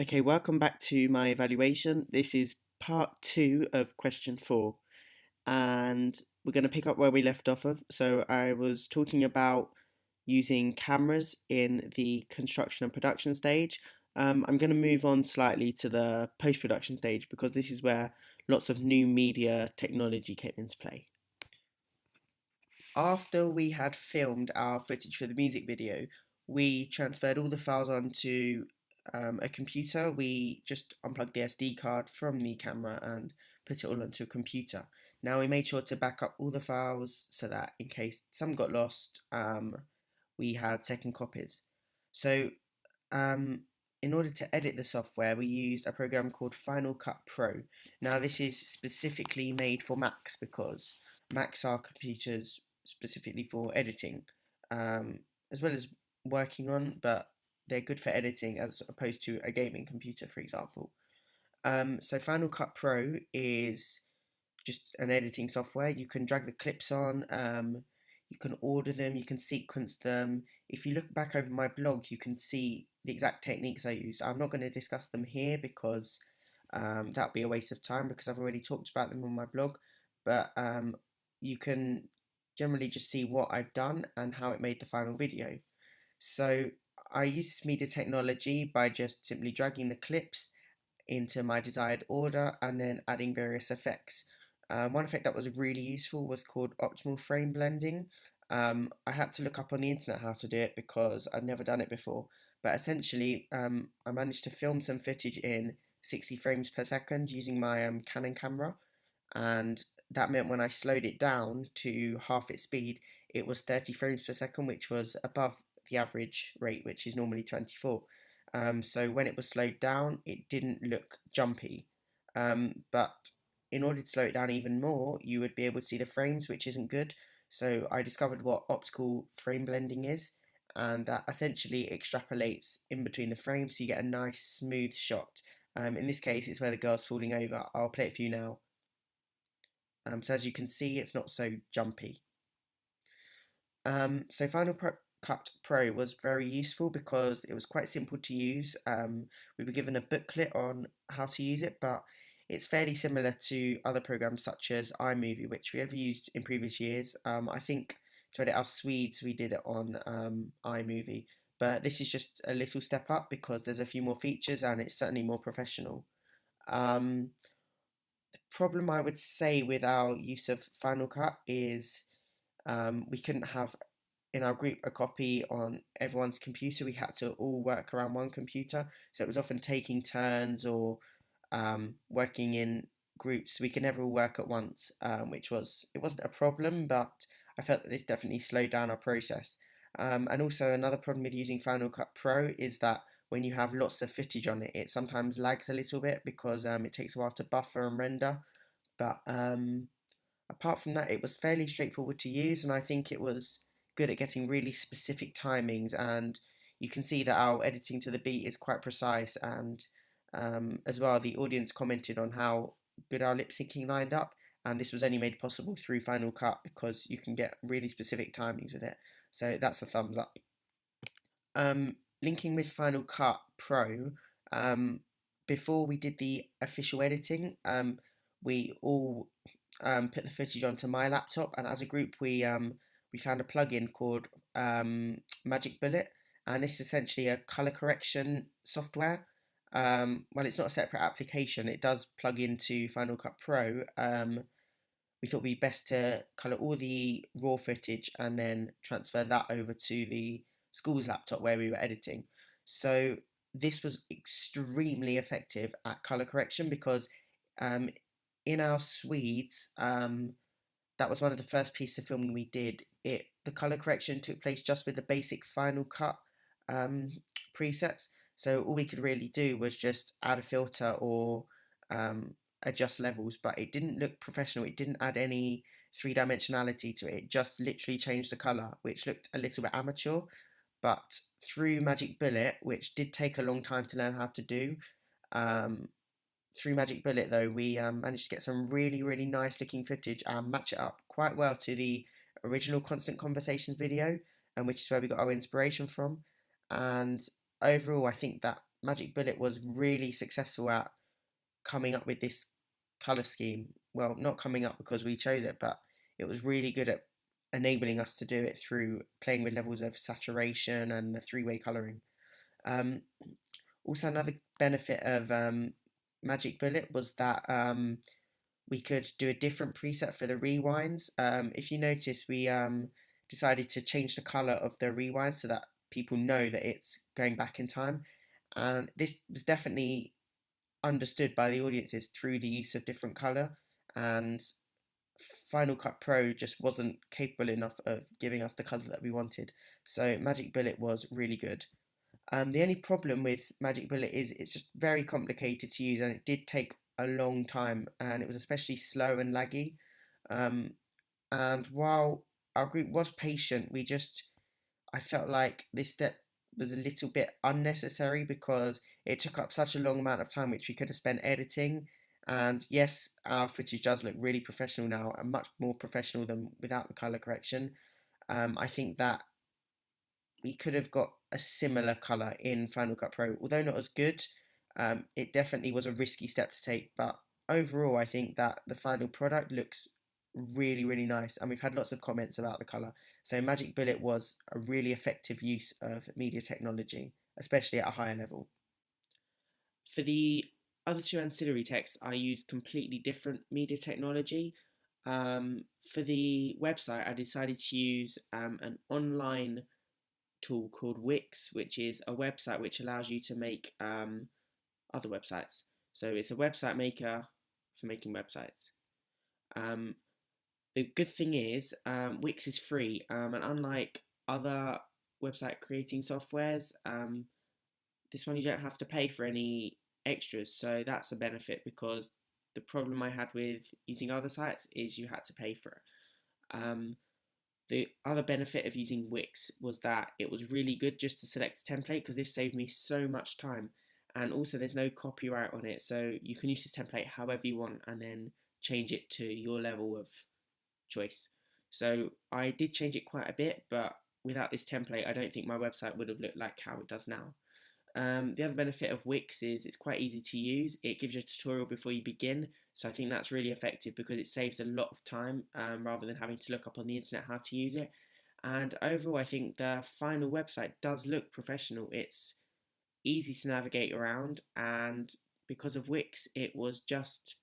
Okay, welcome back to my evaluation. This is part two of question four, and we're going to pick up where we left off of. So I was talking about using cameras in the construction and production stage. I'm going to move on slightly to the post-production stage because this is where lots of new media technology came into play. After we had filmed our footage for the music video, we transferred all the files onto a computer. We just unplugged the SD card from the camera and put it all onto a computer. Now we made sure to back up all the files so that in case some got lost, we had second copies. So um, in order to edit the software, we used a program called Final Cut Pro. Now this is specifically made for Macs because Macs are computers specifically for editing, as well as working on, but they're good for editing as opposed to a gaming computer, for example. So Final Cut Pro is just an editing software. You can drag the clips on, you can order them, you can sequence them. If you look back over my blog, you can see the exact techniques I use. I'm not going to discuss them here because that'd be a waste of time because I've already talked about them on my blog. But you can generally just see what I've done and how it made the final video. So I use this media technology by just simply dragging the clips into my desired order and then adding various effects. One effect that was really useful was called optimal frame blending. I had to look up on the internet how to do it because I'd never done it before. But essentially, I managed to film some footage in 60 frames per second using my Canon camera, and that meant when I slowed it down to half its speed, it was 30 frames per second, which was above the average rate, which is normally 24. So when it was slowed down, it didn't look jumpy. But in order to slow it down even more, you would be able to see the frames, which isn't good. So I discovered what optical frame blending is, and that essentially extrapolates in between the frames so you get a nice smooth shot. In this case, it's where the girl's falling over. I'll play it for you now. So as you can see, it's not so jumpy. So Final Cut Pro was very useful because it was quite simple to use. We were given a booklet on how to use it, but it's fairly similar to other programs such as iMovie, which we have used in previous years. I think to edit our Swedes, we did it on iMovie, but this is just a little step up because there's a few more features and it's certainly more professional. Um, the problem I would say with our use of Final Cut is we couldn't have in our group a copy on everyone's computer. We had to all work around one computer, so it was often taking turns or working in groups. We could never all work at once, which was it wasn't a problem, but I felt that this definitely slowed down our process. And also another problem with using Final Cut Pro is that when you have lots of footage on it, it sometimes lags a little bit because it takes a while to buffer and render. But apart from that, it was fairly straightforward to use, and I think it was good at getting really specific timings. And you can see that our editing to the beat is quite precise, and as well, the audience commented on how good our lip syncing lined up. And this was only made possible through Final Cut because you can get really specific timings with it. So that's a thumbs up. Linking with Final Cut Pro, before we did the official editing, we all put the footage onto my laptop, and as a group, we found a plugin called Magic Bullet, and this is essentially a color correction software. Well, it's not a separate application; it does plug into Final Cut Pro. We thought it'd be best to color all the raw footage and then transfer that over to the school's laptop where we were editing. So this was extremely effective at color correction because um, in our Swedes, that was one of the first pieces of filming we did. The color correction took place just with the basic Final Cut um, presets. So all we could really do was just add a filter or adjust levels, but it didn't look professional. It didn't add any three-dimensionality to it. It just literally changed the color, which looked a little bit amateur. But through Magic Bullet, which did take a long time to learn how to do, um, through Magic Bullet though, we managed to get some really, really nice looking footage and match it up quite well to the original Constant Conversations video, and which is where we got our inspiration from. And overall, I think that Magic Bullet was really successful at coming up with this color scheme. Well, not coming up because we chose it, but it was really good at enabling us to do it through playing with levels of saturation and the three-way coloring. Um, Also, another benefit of Magic Bullet was that we could do a different preset for the rewinds. If you notice, we decided to change the color of the rewind so that people know that it's going back in time. And this was definitely understood by the audiences through the use of different color. And Final Cut Pro just wasn't capable enough of giving us the color that we wanted. So Magic Bullet was really good. The only problem with Magic Bullet is it's just very complicated to use, and it did take a long time, and it was especially slow and laggy. Um, and while our group was patient, I felt like this step was a little bit unnecessary because it took up such a long amount of time, which we could have spent editing. And yes, our footage does look really professional now, and much more professional than without the color correction. I think that we could have got a similar colour in Final Cut Pro, although not as good. It definitely was a risky step to take, but overall, I think that the final product looks really, really nice, and we've had lots of comments about the colour. So Magic Bullet was a really effective use of media technology, especially at a higher level. For the other two ancillary texts, I used completely different media technology. For the website, I decided to use an online tool called Wix, which is a website which allows you to make other websites. So it's a website maker for making websites. Um, the good thing is Wix is free, and unlike other website creating softwares, this one you don't have to pay for any extras. So that's a benefit because the problem I had with using other sites is you had to pay for it. The other benefit of using Wix was that it was really good just to select a template because this saved me so much time. And also, there's no copyright on it, so you can use this template however you want and then change it to your level of choice. So I did change it quite a bit, but without this template, I don't think my website would have looked like how it does now. The other benefit of Wix is it's quite easy to use. It gives you a tutorial before you begin, so I think that's really effective because it saves a lot of time rather than having to look up on the internet how to use it. And overall, I think the final website does look professional. It's easy to navigate around, and because of Wix, it was just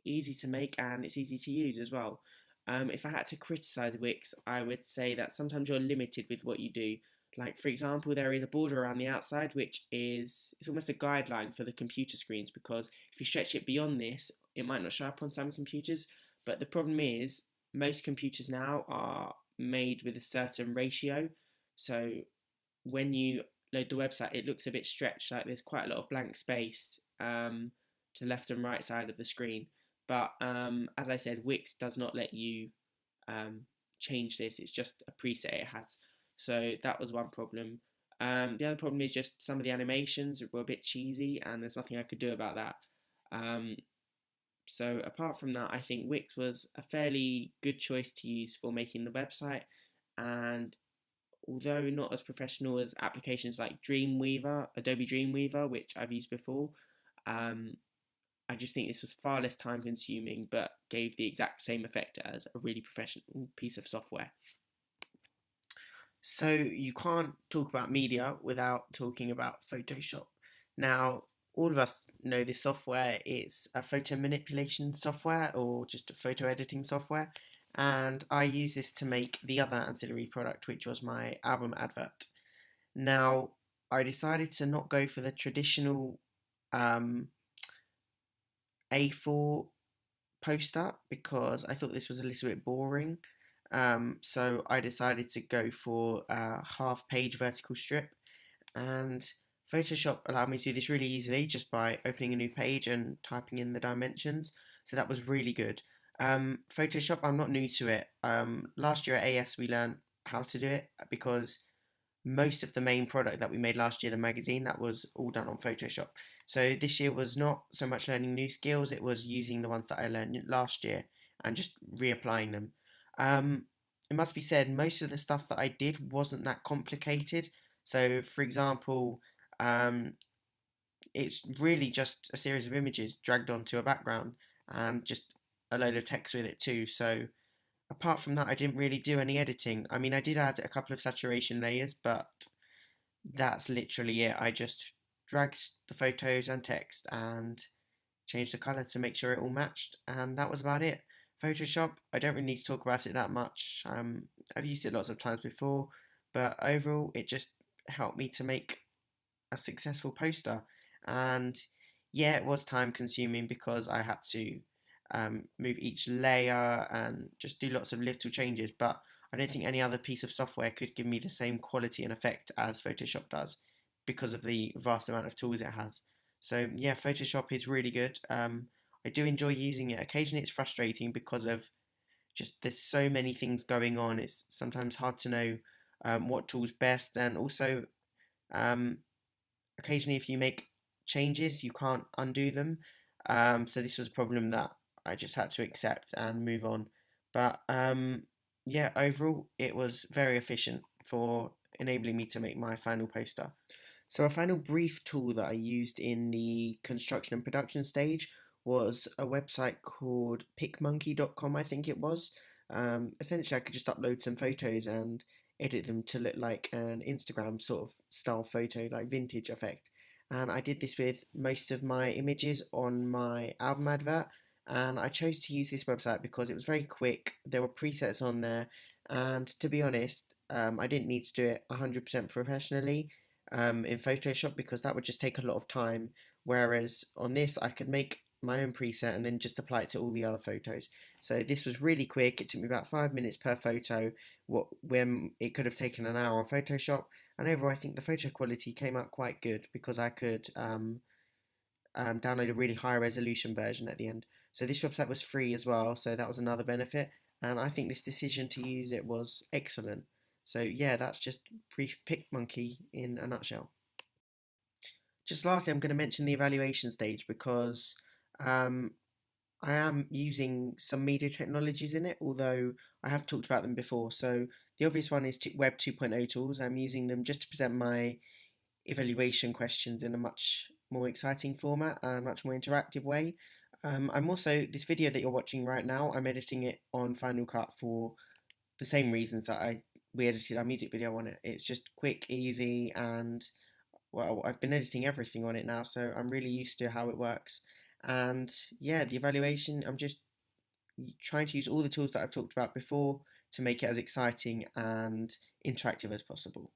easy to make and it's easy to use as well. If I had to criticize Wix, I would say that sometimes you're limited with what you do. Like for example, there is a border around the outside, which is it's almost a guideline for the computer screens because if you stretch it beyond this, it might not show up on some computers. But the problem is most computers now are made with a certain ratio, so when you load the website, it looks a bit stretched. Like there's quite a lot of blank space to the left and right side of the screen. But as I said, Wix does not let you um, change this. It's just a preset it has. So that was one problem. The other problem is just some of the animations were a bit cheesy, and there's nothing I could do about that. Um, so apart from that, I think Wix was a fairly good choice to use for making the website, and although not as professional as applications like Dreamweaver, Adobe Dreamweaver, which I've used before, um, I just think this was far less time consuming but gave the exact same effect as a really professional piece of software. So you can't talk about media without talking about Photoshop. Now, all of us know this software is a photo manipulation software or just a photo editing software, and I use this to make the other ancillary product, which was my album advert. Now, I decided to not go for the traditional um, A4 poster because I thought this was a little bit boring. So I decided to go for a half page vertical strip, and Photoshop allowed me to do this really easily just by opening a new page and typing in the dimensions. So that was really good. Photoshop, I'm not new to it. Last year at AS, we learned how to do it because most of the main product that we made last year, the magazine, that was all done on Photoshop. So this year was not so much learning new skills, it was using the ones that I learned last year and just reapplying them. Um, it must be said, most of the stuff that I did wasn't that complicated. So, for example, um, it's really just a series of images dragged onto a background and just a load of text with it too. So apart from that, I didn't really do any editing. I mean, I did add a couple of saturation layers, but that's literally it. I just dragged the photos and text and changed the color to make sure it all matched, and that was about it. Photoshop, I don't really need to talk about it that much. I've used it lots of times before, but overall, it just helped me to make a successful poster. And yeah, it was time consuming because I had to move each layer and just do lots of little changes, but I don't think any other piece of software could give me the same quality and effect as Photoshop does because of the vast amount of tools it has. So yeah, Photoshop is really good. I do enjoy using it. Occasionally it's frustrating because of just there's so many things going on. It's sometimes hard to know what tool's best, and also um, occasionally if you make changes you can't undo them. So this was a problem that I just had to accept and move on. But yeah, overall it was very efficient for enabling me to make my final poster. So a final brief tool that I used in the construction and production stage was a website called PicMonkey.com, I think it was. Essentially, I could just upload some photos and edit them to look like an Instagram sort of style photo, like vintage effect. And I did this with most of my images on my album advert. And I chose to use this website because it was very quick. There were presets on there. And to be honest, I didn't need to do it 100% professionally in Photoshop because that would just take a lot of time. Whereas on this, I could make my own preset and then just apply it to all the other photos. So this was really quick. It took me about 5 minutes per photo, when it could have taken an hour on Photoshop. And overall, I think the photo quality came out quite good because I could download a really high resolution version at the end. So this website was free as well, so that was another benefit. And I think this decision to use it was excellent. So yeah, that's just brief PicMonkey in a nutshell. Just lastly, I'm going to mention the evaluation stage because um, I am using some media technologies in it, although I have talked about them before. So the obvious one is Web 2.0 tools. I'm using them just to present my evaluation questions in a much more exciting format and much more interactive way. I'm also, this video that you're watching right now, I'm editing it on Final Cut for the same reasons that we edited our music video on it. It's just quick, easy, and well, I've been editing everything on it now, so I'm really used to how it works. And yeah, the evaluation, I'm just trying to use all the tools that I've talked about before to make it as exciting and interactive as possible.